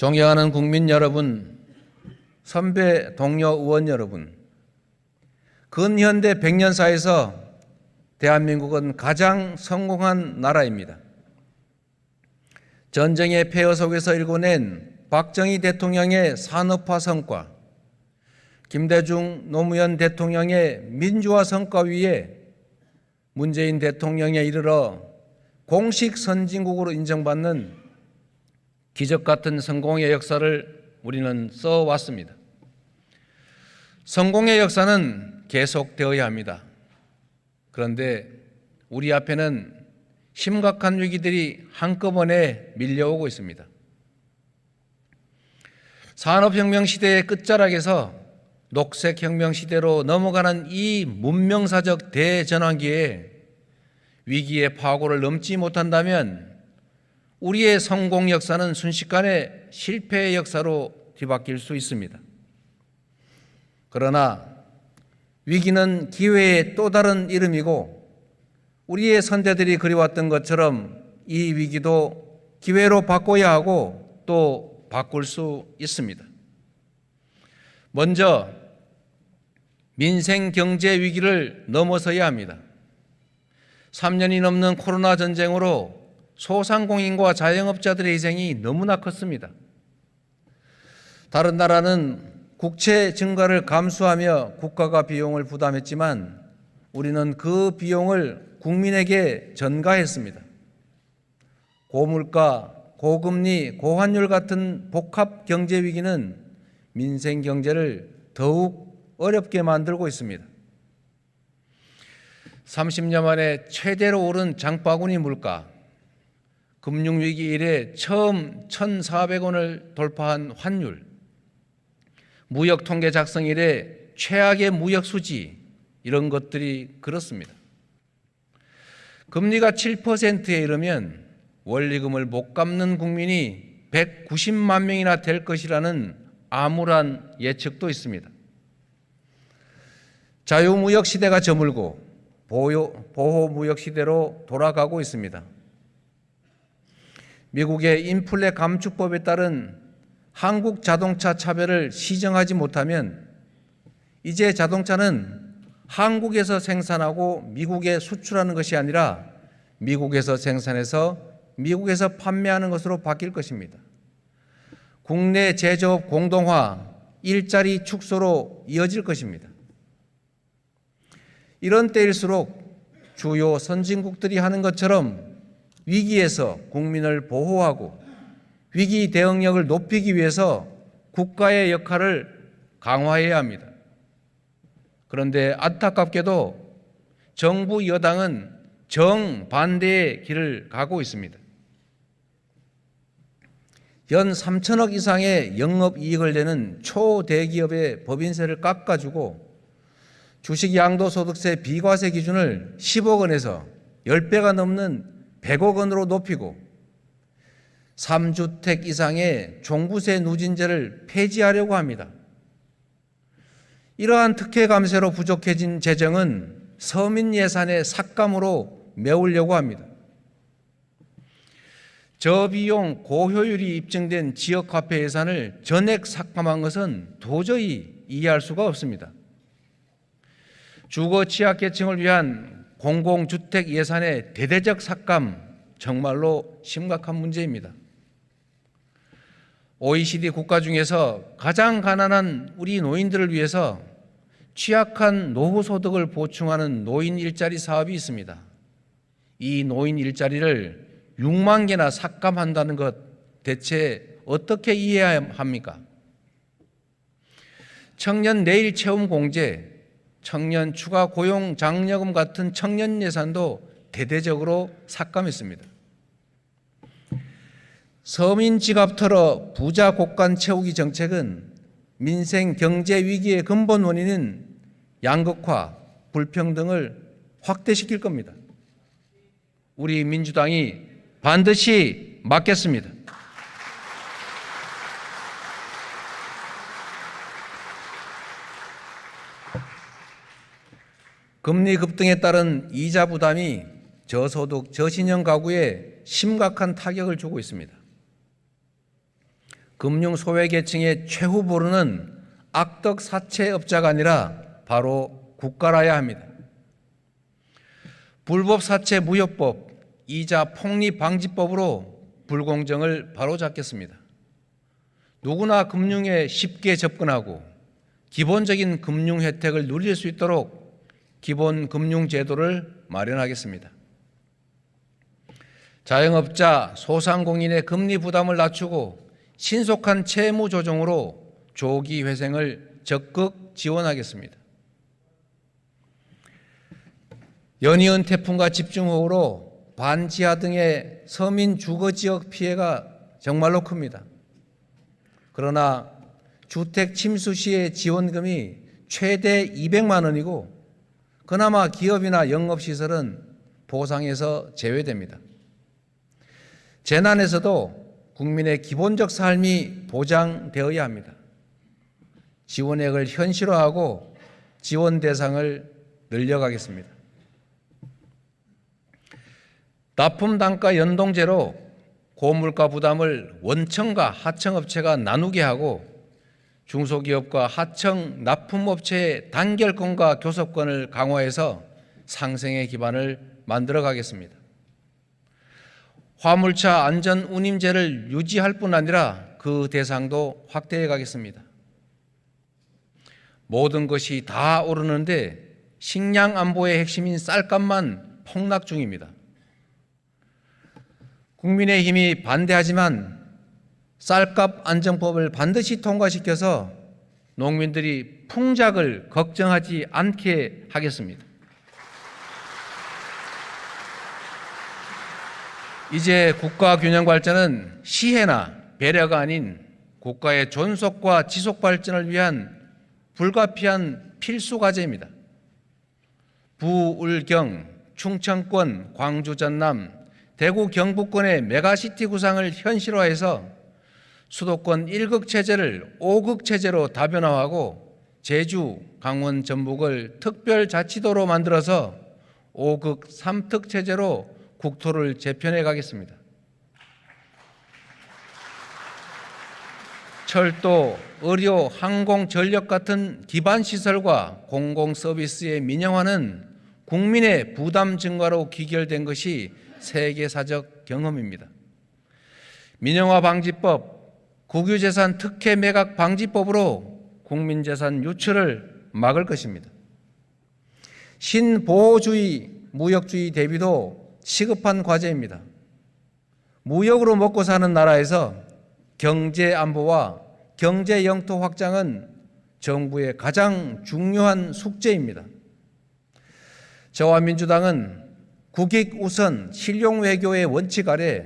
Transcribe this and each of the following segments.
존경하는 국민 여러분, 선배 동료 의원 여러분, 근현대 100년사에서 대한민국은 가장 성공한 나라입니다. 전쟁의 폐허 속에서 일궈낸 박정희 대통령의 산업화 성과, 김대중 노무현 대통령의 민주화 성과 위에 문재인 대통령에 이르러 공식 선진국으로 인정받는 기적 같은 성공의 역사를 우리는 써왔습니다. 성공의 역사는 계속되어야 합니다. 그런데 우리 앞에는 심각한 위기들이 한꺼번에 밀려오고 있습니다. 산업혁명 시대의 끝자락에서 녹색혁명 시대로 넘어가는 이 문명사적 대전환기에 위기의 파고를 넘지 못한다면 우리의 성공 역사는 순식간에 실패의 역사로 뒤바뀔 수 있습니다. 그러나 위기는 기회의 또 다른 이름이고 우리의 선대들이 그리웠던 것처럼 이 위기도 기회로 바꿔야 하고 또 바꿀 수 있습니다. 먼저 민생 경제 위기를 넘어서야 합니다. 3년이 넘는 코로나 전쟁으로 소상공인과 자영업자들의 희생이 너무나 컸습니다. 다른 나라는 국채 증가를 감수하며 국가가 비용을 부담했지만 우리는 그 비용을 국민에게 전가했습니다. 고물가, 고금리, 고환율 같은 복합 경제 위기는 민생 경제를 더욱 어렵게 만들고 있습니다. 30년 만에 최대로 오른 장바구니 물가, 금융위기 이래 처음 1,400원을 돌파한 환율, 무역통계 작성 이래 최악의 무역수지, 이런 것들이 그렇습니다. 금리가 7%에 이르면 원리금을 못 갚는 국민이 190만 명이나 될 것이라는 암울한 예측도 있습니다. 자유무역 시대가 저물고 보호무역 시대로 돌아가고 있습니다. 미국의 인플레 감축법에 따른 한국 자동차 차별을 시정하지 못하면 이제 자동차는 한국에서 생산하고 미국에 수출하는 것이 아니라 미국에서 생산해서 미국에서 판매하는 것으로 바뀔 것입니다. 국내 제조업 공동화, 일자리 축소로 이어질 것입니다. 이런 때일수록 주요 선진국들이 하는 것처럼 위기에서 국민을 보호하고 위기 대응력을 높이기 위해서 국가의 역할을 강화해야 합니다. 그런데 안타깝게도 정부 여당은 정반대의 길을 가고 있습니다. 연 3천억 이상의 영업이익을 내는 초대기업의 법인세를 깎아주고 주식 양도소득세 비과세 기준을 10억 원에서 10배가 넘는 100억 원으로 높이고 3주택 이상의 종부세 누진제를 폐지하려고 합니다. 이러한 특혜 감세로 부족해진 재정은 서민 예산의 삭감으로 메우려고 합니다. 저비용 고효율이 입증된 지역화폐 예산을 전액 삭감한 것은 도저히 이해할 수가 없습니다. 주거 취약계층을 위한 공공주택 예산의 대대적 삭감, 정말로 심각한 문제입니다. OECD 국가 중에서 가장 가난한 우리 노인들을 위해서 취약한 노후 소득을 보충하는 노인 일자리 사업이 있습니다. 이 노인 일자리를 6만 개나 삭감한다는 것 대체 어떻게 이해해야 합니까? 청년 내일 채움 공제, 청년 추가 고용 장려금 같은 청년 예산도 대대적으로 삭감했습니다. 서민 지갑 털어 부자 곳간 채우기 정책은 민생 경제 위기의 근본 원인은 양극화, 불평등을 확대시킬 겁니다. 우리 민주당이 반드시 막겠습니다. 금리 급등에 따른 이자 부담이 저소득, 저신용 가구에 심각한 타격을 주고 있습니다. 금융 소외계층의 최후보루는 악덕 사채업자가 아니라 바로 국가라야 합니다. 불법 사채 무효법, 이자 폭리 방지법으로 불공정을 바로잡겠습니다. 누구나 금융에 쉽게 접근하고 기본적인 금융 혜택을 누릴 수 있도록 기본 금융 제도를 마련하겠습니다. 자영업자, 소상공인의 금리 부담을 낮추고 신속한 채무 조정으로 조기 회생을 적극 지원하겠습니다. 연이은 태풍과 집중호우로 반지하 등의 서민 주거지역 피해가 정말로 큽니다. 그러나 주택 침수 시의 지원금이 최대 200만 원이고 그나마 기업이나 영업시설은 보상에서 제외됩니다. 재난에서도 국민의 기본적 삶이 보장되어야 합니다. 지원액을 현실화하고 지원 대상을 늘려가겠습니다. 납품 단가 연동제로 고물가 부담을 원청과 하청업체가 나누게 하고 중소기업과 하청 납품업체의 단결권과 교섭권을 강화해서 상생의 기반을 만들어 가겠습니다. 화물차 안전 운임제를 유지할 뿐 아니라 그 대상도 확대해 가겠습니다. 모든 것이 다 오르는데 식량 안보의 핵심인 쌀값만 폭락 중입니다. 국민의힘이 반대하지만 쌀값 안정법을 반드시 통과시켜서 농민들이 풍작을 걱정하지 않게 하겠습니다. 이제 국가균형발전은 시혜나 배려가 아닌 국가의 존속과 지속발전을 위한 불가피한 필수 과제입니다. 부울경, 충청권, 광주, 전남, 대구, 경북권의 메가시티 구상을 현실화해서 수도권 1극 체제를 5극 체제로 다변화하고 제주, 강원, 전북을 특별자치도로 만들어서 5극 3특 체제로 국토를 재편해 가겠습니다. 철도, 의료, 항공, 전력 같은 기반시설과 공공서비스의 민영화는 국민의 부담 증가로 귀결된 것이 세계사적 경험입니다. 민영화 방지법, 국유재산 특혜 매각 방지법으로 국민재산 유출을 막을 것입니다. 신보호주의, 무역주의 대비도 시급한 과제입니다. 무역으로 먹고 사는 나라에서 경제 안보와 경제 영토 확장은 정부의 가장 중요한 숙제입니다. 저와 민주당은 국익 우선 실용 외교의 원칙 아래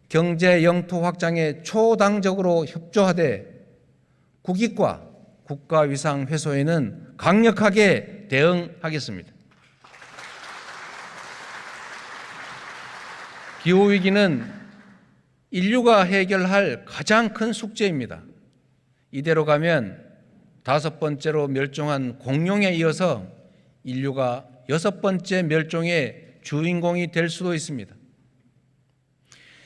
경제 영토 확장에 초당적으로 협조하되 국익과 국가 위상 훼손에는 강력하게 대응하겠습니다. 기후위기는 인류가 해결할 가장 큰 숙제입니다. 이대로 가면 5번째로 멸종한 공룡에 이어서 인류가 6번째 멸종의 주인공이 될 수도 있습니다.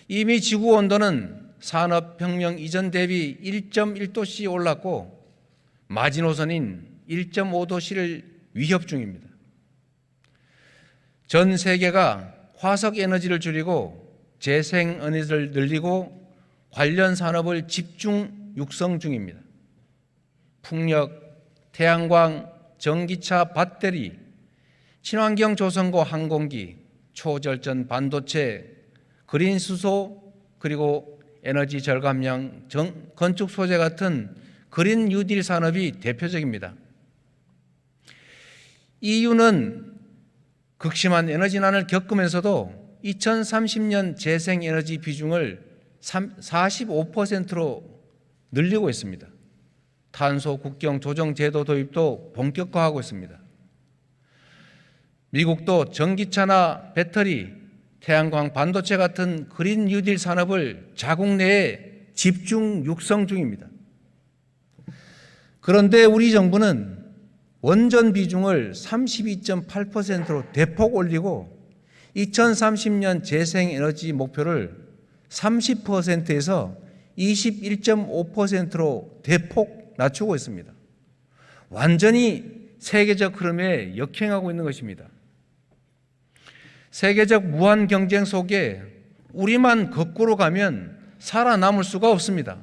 이미 지구 온도는 산업혁명 이전 대비 1.1도씩 올랐고 마지노선인 1.5도씨를 위협 중입니다. 전 세계가 화석 에너지를 줄이고 재생 에너지를 늘리고 관련 산업을 집중 육성 중입니다. 풍력, 태양광, 전기차, 배터리, 친환경 조선고 항공기, 초절전 반도체, 그린 수소, 그리고 에너지 절감형 건축 소재 같은 그린 뉴딜 산업이 대표적입니다. EU는 극심한 에너지난을 겪으면서도 2030년 재생에너지 비중을 45%로 늘리고 있습니다. 탄소 국경 조정 제도 도입도 본격화하고 있습니다. 미국도 전기차나 배터리, 태양광, 반도체 같은 그린 뉴딜 산업을 자국 내에 집중 육성 중입니다. 그런데 우리 정부는 원전 비중을 32.8%로 대폭 올리고 2030년 재생에너지 목표를 30%에서 21.5%로 대폭 낮추고 있습니다. 완전히 세계적 흐름에 역행하고 있는 것입니다. 세계적 무한 경쟁 속에 우리만 거꾸로 가면 살아남을 수가 없습니다.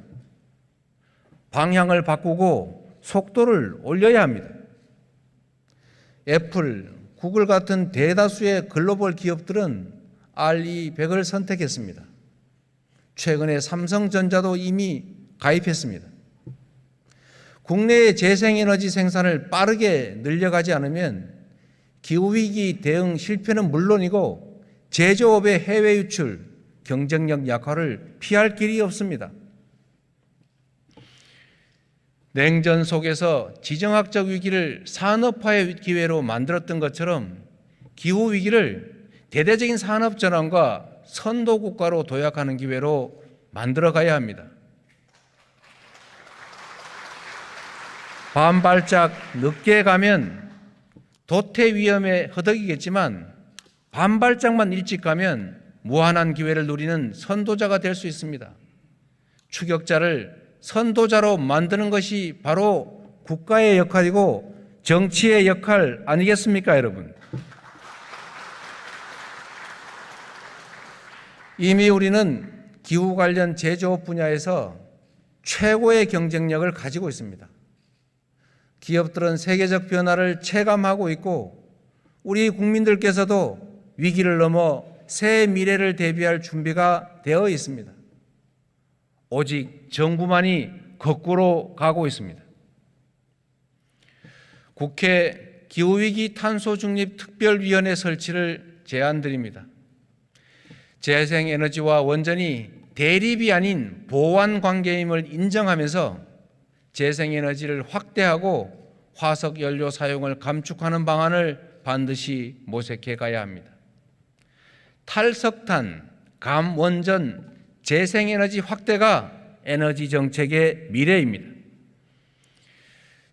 방향을 바꾸고 속도를 올려야 합니다. 애플, 구글 같은 대다수의 글로벌 기업들은 RE100을 선택했습니다. 최근에 삼성전자도 이미 가입했습니다. 국내의 재생에너지 생산을 빠르게 늘려가지 않으면 기후위기 대응 실패는 물론이고 제조업의 해외 유출, 경쟁력 약화를 피할 길이 없습니다. 냉전 속에서 지정학적 위기를 산업화의 기회로 만들었던 것처럼 기후위기를 대대적인 산업전환과 선도국가로 도약하는 기회로 만들어가야 합니다. 반발짝 늦게 가면 도태 위험에 허덕이겠지만 반발짝만 일찍 가면 무한한 기회를 누리는 선도자가 될 수 있습니다. 추격자를 선도자로 만드는 것이 바로 국가의 역할이고 정치의 역할 아니겠습니까, 여러분? 이미 우리는 기후 관련 제조업 분야에서 최고의 경쟁력을 가지고 있습니다. 기업들은 세계적 변화를 체감하고 있고 우리 국민들께서도 위기를 넘어 새 미래를 대비할 준비가 되어 있습니다. 오직 정부만이 거꾸로 가고 있습니다. 국회 기후위기 탄소중립특별위원회 설치를 제안드립니다. 재생에너지와 원전이 대립이 아닌 보완 관계임을 인정하면서 재생에너지를 확대하고 화석연료 사용을 감축하는 방안을 반드시 모색해 가야 합니다. 탈석탄, 감원전, 재생에너지 확대가 에너지 정책의 미래입니다.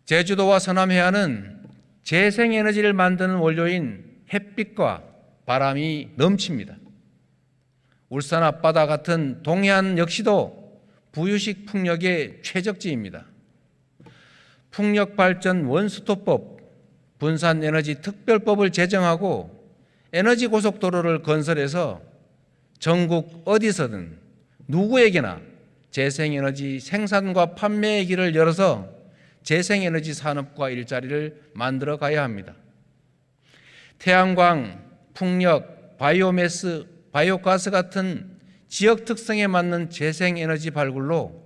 제주도와 서남해안은 재생에너지를 만드는 원료인 햇빛과 바람이 넘칩니다. 울산 앞바다 같은 동해안 역시도 부유식 풍력의 최적지입니다. 풍력발전 원스톱법, 분산에너지 특별법을 제정하고 에너지 고속도로를 건설해서 전국 어디서든 누구에게나 재생에너지 생산과 판매의 길을 열어서 재생에너지 산업과 일자리를 만들어 가야 합니다. 태양광, 풍력, 바이오매스, 바이오가스 같은 지역 특성에 맞는 재생에너지 발굴로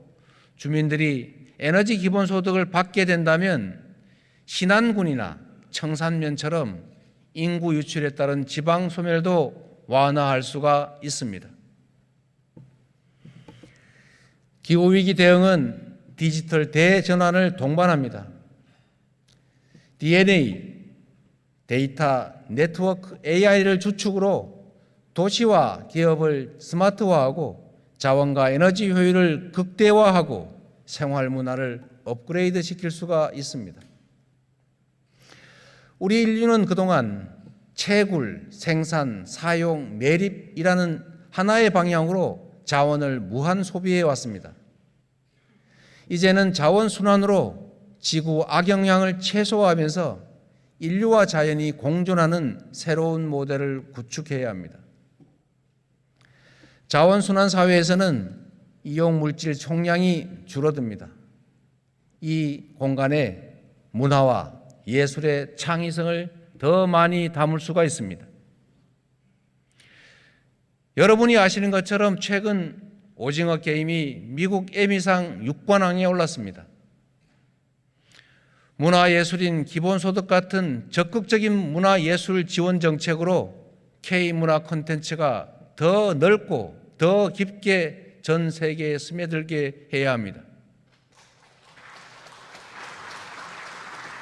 주민들이 에너지 기본소득을 받게 된다면 신안군이나 청산면처럼 인구 유출에 따른 지방 소멸도 완화할 수가 있습니다. 기후위기 대응은 디지털 대전환을 동반합니다. DNA, 데이터, 네트워크, AI를 주축으로 도시와 기업을 스마트화하고 자원과 에너지 효율을 극대화하고 생활 문화를 업그레이드 시킬 수가 있습니다. 우리 인류는 그동안 채굴, 생산, 사용, 매립이라는 하나의 방향으로 자원을 무한 소비해 왔습니다. 이제는 자원 순환으로 지구 악영향을 최소화하면서 인류와 자연이 공존하는 새로운 모델을 구축해야 합니다. 자원 순환 사회에서는 이용 물질 총량이 줄어듭니다. 이 공간에 문화와 예술의 창의성을 더 많이 담을 수가 있습니다. 여러분이 아시는 것처럼 최근 오징어 게임이 미국 에미상 6관왕에 올랐습니다. 문화예술인 기본소득 같은 적극적인 문화예술 지원 정책으로 K문화 콘텐츠가 더 넓고 더 깊게 전 세계에 스며들게 해야 합니다.